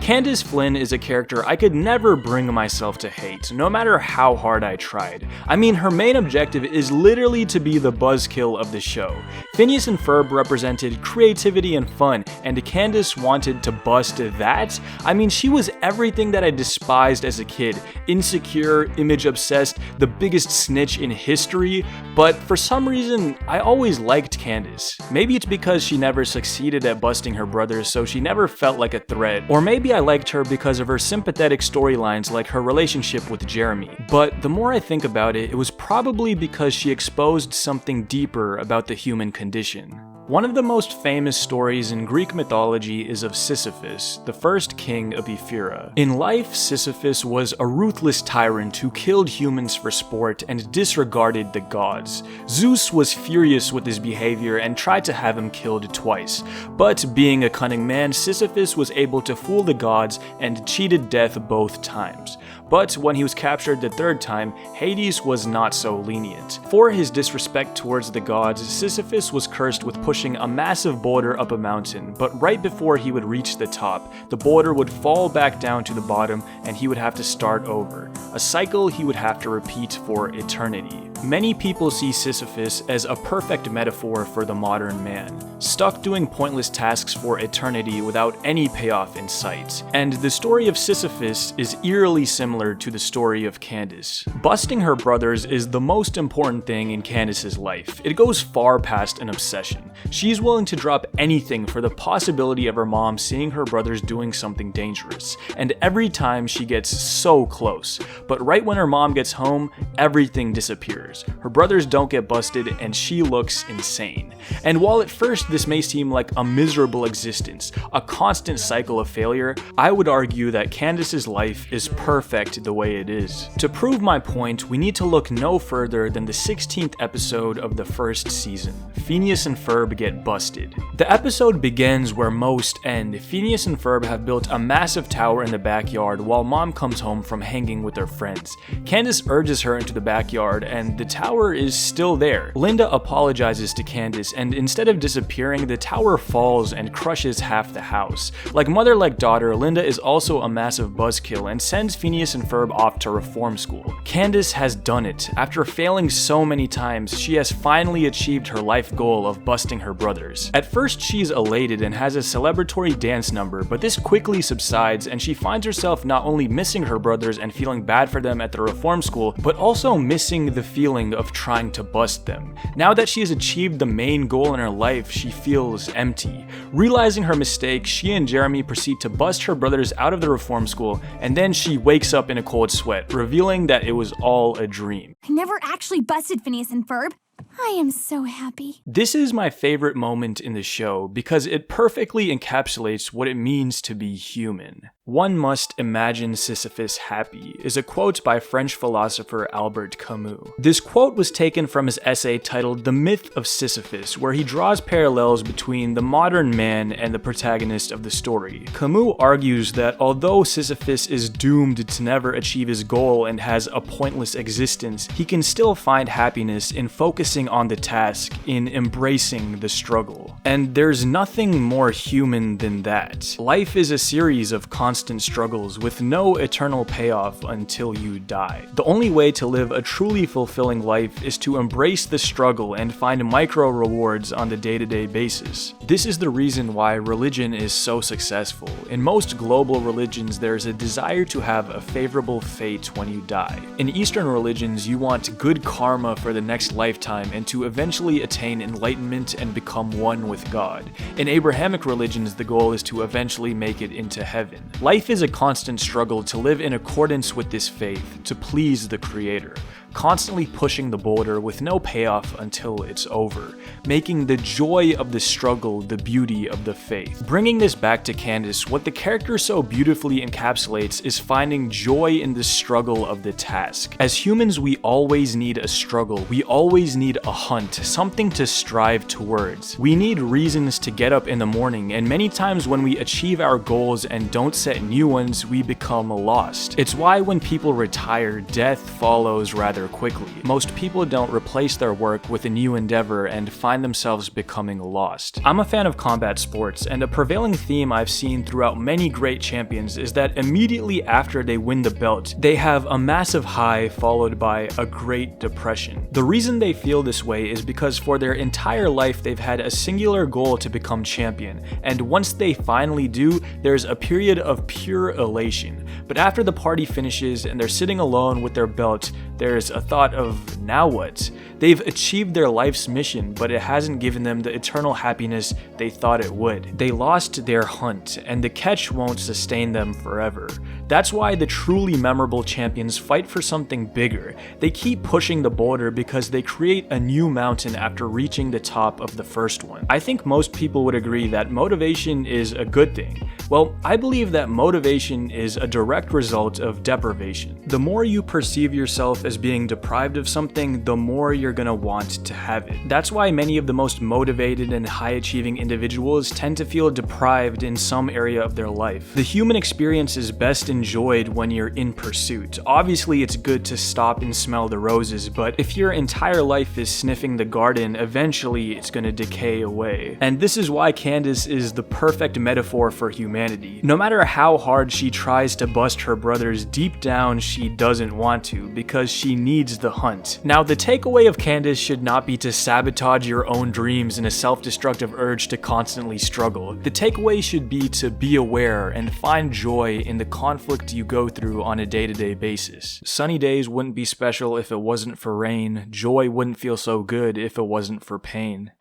Candace Flynn is a character I could never bring myself to hate, no matter how hard I tried. I mean, her main objective is literally to be the buzzkill of the show. Phineas and Ferb represented creativity and fun, and Candace wanted to bust that? I mean, she was everything that I despised as a kid. Insecure, image-obsessed, the biggest snitch in history, but for some reason, I always liked Candace. Maybe it's because she never succeeded at busting her brothers, so she never felt like a threat. Or maybe I liked her because of her sympathetic storylines like her relationship with Jeremy. But the more I think about it, it was probably because she exposed something deeper about the human condition. One of the most famous stories in Greek mythology is of Sisyphus, the first king of Ephyra. In life, Sisyphus was a ruthless tyrant who killed humans for sport and disregarded the gods. Zeus was furious with his behavior and tried to have him killed twice. But being a cunning man, Sisyphus was able to fool the gods and cheated death both times. But when he was captured the third time, Hades was not so lenient. For his disrespect towards the gods, Sisyphus was cursed with pushing a massive boulder up a mountain, but right before he would reach the top, the boulder would fall back down to the bottom and he would have to start over. A cycle he would have to repeat for eternity. Many people see Sisyphus as a perfect metaphor for the modern man, stuck doing pointless tasks for eternity without any payoff in sight. And the story of Sisyphus is eerily similar to the story of Candace. Busting her brothers is the most important thing in Candace's life. It goes far past an obsession. She's willing to drop anything for the possibility of her mom seeing her brothers doing something dangerous. And every time she gets so close. But right when her mom gets home, everything disappears. Her brothers don't get busted and she looks insane. And while at first this may seem like a miserable existence, a constant cycle of failure, I would argue that Candace's life is perfect the way it is. To prove my point, we need to look no further than the 16th episode of the first season. Phineas and Ferb get busted. The episode begins where most end. Phineas and Ferb have built a massive tower in the backyard while mom comes home from hanging with her friends. Candace urges her into the backyard and the tower is still there. Linda apologizes to Candace and instead of disappearing, the tower falls and crushes half the house. Like mother like daughter, Linda is also a massive buzzkill and sends Phineas and Ferb off to reform school. Candace has done it. After failing so many times, she has finally achieved her life goal of busting her brothers. At first she's elated and has a celebratory dance number, but this quickly subsides and she finds herself not only missing her brothers and feeling bad for them at the reform school, but also missing the feeling of trying to bust them. Now that she has achieved the main goal in her life, she feels empty. Realizing her mistake, she and Jeremy proceed to bust her brothers out of the reform school, and then she wakes up in a cold sweat, revealing that it was all a dream. I never actually busted Phineas and Ferb. I am so happy. This is my favorite moment in the show because it perfectly encapsulates what it means to be human. "One must imagine Sisyphus happy" is a quote by French philosopher Albert Camus. This quote was taken from his essay titled The Myth of Sisyphus, where he draws parallels between the modern man and the protagonist of the story. Camus argues that although Sisyphus is doomed to never achieve his goal and has a pointless existence, he can still find happiness in focusing on the task, in embracing the struggle. And there's nothing more human than that. Life is a series of constant struggles with no eternal payoff until you die. The only way to live a truly fulfilling life is to embrace the struggle and find micro rewards on the day-to-day basis. This is the reason why religion is so successful. In most global religions, there's a desire to have a favorable fate when you die. In Eastern religions, you want good karma for the next lifetime and to eventually attain enlightenment and become one with God. In Abrahamic religions, the goal is to eventually make it into heaven. Life is a constant struggle to live in accordance with this faith, to please the Creator, constantly pushing the boulder with no payoff until it's over, making the joy of the struggle the beauty of the faith. Bringing this back to Candace, what the character so beautifully encapsulates is finding joy in the struggle of the task. As humans, we always need a struggle, we always need a hunt, something to strive towards. We need reasons to get up in the morning, and many times when we achieve our goals and don't set new ones, we become lost. It's why when people retire, death follows rather career quickly. Most people don't replace their work with a new endeavor and find themselves becoming lost. I'm a fan of combat sports, and a prevailing theme I've seen throughout many great champions is that immediately after they win the belt, they have a massive high followed by a great depression. The reason they feel this way is because for their entire life they've had a singular goal to become champion, and once they finally do, there's a period of pure elation. But after the party finishes and they're sitting alone with their belt, there's a thought of, now what? They've achieved their life's mission, but it hasn't given them the eternal happiness they thought it would. They lost their hunt, and the catch won't sustain them forever. That's why the truly memorable champions fight for something bigger. They keep pushing the boulder because they create a new mountain after reaching the top of the first one. I think most people would agree that motivation is a good thing. Well, I believe that motivation is a direct result of deprivation. The more you perceive yourself as being deprived of something, the more you're gonna want to have it. That's why many of the most motivated and high-achieving individuals tend to feel deprived in some area of their life. The human experience is best enjoyed when you're in pursuit. Obviously, it's good to stop and smell the roses, but if your entire life is sniffing the garden, eventually it's gonna decay away. And this is why Candace is the perfect metaphor for humanity. No matter how hard she tries to bust her brothers, deep down she doesn't want to, because she needs the hunt. Now, the takeaway of Candace should not be to sabotage your own dreams in a self-destructive urge to constantly struggle. The takeaway should be to be aware and find joy in the conflict you go through on a day-to-day basis. Sunny days wouldn't be special if it wasn't for rain. Joy wouldn't feel so good if it wasn't for pain.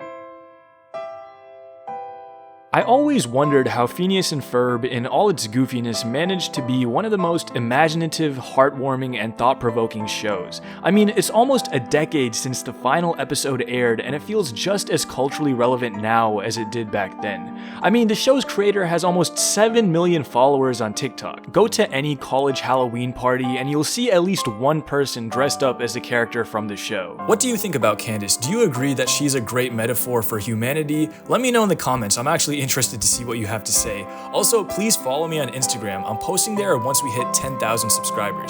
I always wondered how Phineas and Ferb, in all its goofiness, managed to be one of the most imaginative, heartwarming, and thought-provoking shows. I mean, it's almost a decade since the final episode aired, and it feels just as culturally relevant now as it did back then. I mean, the show's creator has almost 7 million followers on TikTok. Go to any college Halloween party, and you'll see at least one person dressed up as a character from the show. What do you think about Candace? Do you agree that she's a great metaphor for humanity? Let me know in the comments. I'm actually interested to see what you have to say. Also, please follow me on Instagram. I'm posting there once we hit 10,000 subscribers.